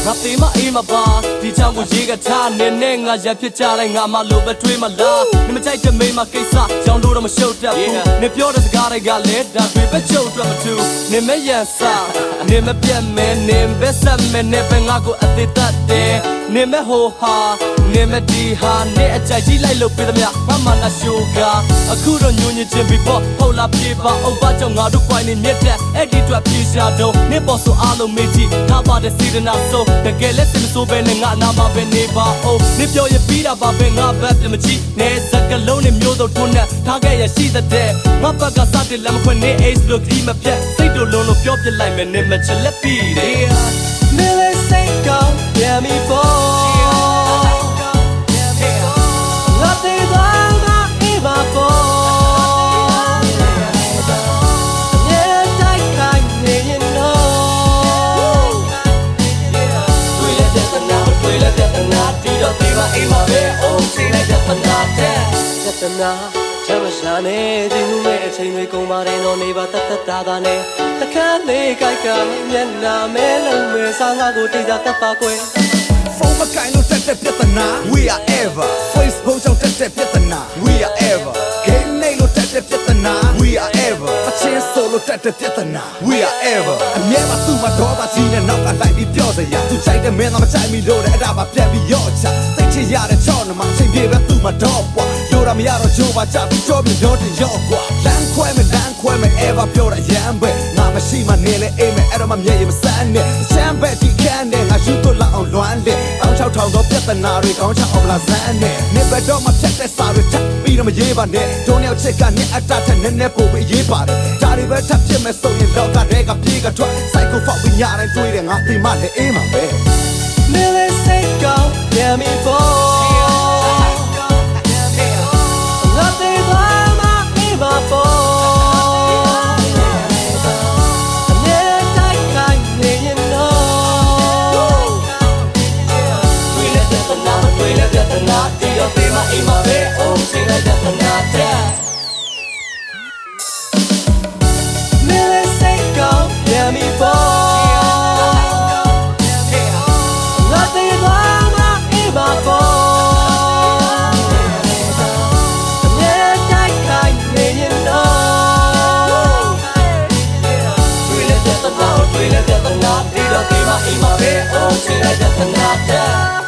ငါသေးမအေးမပါဒီချောင်းကိုရေကထားနေနဲ့ငါရဖြစ်ကြလိုက်ငါမှလိုပဲတွေးမလားနေမကြိုက်တဲ့မိမကိစ္စကြောင်းတို့တော့မရှုပ်တတ်ဘူးနေပြောတဲ့စကားတွေကလည်းဒါတွေပဲချုပ်တော့မတူနေမရန်စားနေမပြတ်မဲနေပဲဆက်မဲနေပဲငါကိုအသေးတတ်တယ်နေမဟိုဟာနေမဒီဟာနေအကြိုက်ကြီးလိုက်လို့ပြသမျှမမနာရှိုးကအခုတော့ညွညင်ချင်းပြီးပေါ့ဟုတ်လားပြေပါအုပ်ပါကြောင့်ငါတို့ခွိုင်းနေမြက်တဲ့အဲ့ဒီအတွက်ပြေရှာတော့နေပေါ်ဆိုအားလုံးမေးကြည့်ထားပါတဲ့စေတနာဆိုတကယ်လက်စင်မစိုးပဲနဲ့ငါနာမပဲနေပါအောင်နေပြောရပြီးတာပါပဲငါဘက်ပြမကြည့်နေစကလုံးနဲ့မျိုးစုံထုံးနဲ့ထားခဲ့ရရှိတဲ့ငါဘက်ကစတဲ့လမ်းမခွင့်နေ ace လို့ဒီမပြတ်စိတ်တို့လုံးလို့ပြောပြလိုက်မယ်နေမချလက်ပြီးတယ်နေလေစိတ်ကောင်းပြန်ပြီးပေါ်ငါသေးသွားငါအေးပါပေါ်နာချမ်းမရှာနဲ့ဒီလူမဲ့အချိန်တွေကုန်ပါတယ်တော့နေပါတတ်တာတာနဲ့တခါလေးကြိုက်ကမျက်နာမဲလုံးမဲစားငါကိုတိတ်တာတတ်ပါကွယ် Phone မကိုင်လို့တက်တဲ့ပြဿနာ We are ever Facebook ကြောင့်တက်တဲ့ပြဿနာ We are ever Game နေလို့တက်တဲ့ပြဿနာ We are ever အချင်းဆိုလို့တက်တဲ့ပြဿနာ We are ever အမြဲတမ်းသူ့မှာဒေါသကြီးနဲ့နောက်ကလိုက်ပြီးပြောစရာသူချိုက်တဲ့မင်းသားမချိုက်မိလို့တဲ့အဲ့ဒါပါပြတ်ပြီးရော့ချသိချင်ရတဲ့ချောင်းနမှာအချိန်ပြေပဲသူ့မှာတော့ပွားလို့ရမရတော့ချိုးပါချပြီးကြောပြီးတော့တင်ရော့ကွာလမ်းခွဲမယ် ever ပြောတာရမ်းပဲငါမရှိမှနေလေအိမ်မယ်အဲ့တော့မှမျက်ရည်မစမ်းနဲ့ချမ်းပဲဒီကန်းနဲ့ငါယူတော့လောက်အောင်လွမ်းလေတောင်း6ထောင်သောပြဿနာတွေကောင်းချအောင်လာစမ်းနဲ့နေဘက်တော့မှဖြတ်တဲ့စာတွေထပ်ပြီးတော့မရေးပါနဲ့ဒုံရောက်ချစ်ကနေအတထက်နည်းနည်းပို့ပြီးရေးပါတယ်ဒါတွေပဲထပ်ဖြစ်မဲ့ဆိုရင်လောကတွေကပြေးကထွက် cycle ဖောက်ပြီးညတိုင်းတွေးတယ်ငါသိမှလည်းအေးမှာပဲနေလေစိတ်ကောင်းပြန်ပြီးပေါ်ငါသေးသွားမှအေးပါပေါ်Ima be om sila jatanate Mele seko yami bo Ngate dama ima bo Nye tai kai ne no Twile jatana Ida ima be om sila jatanate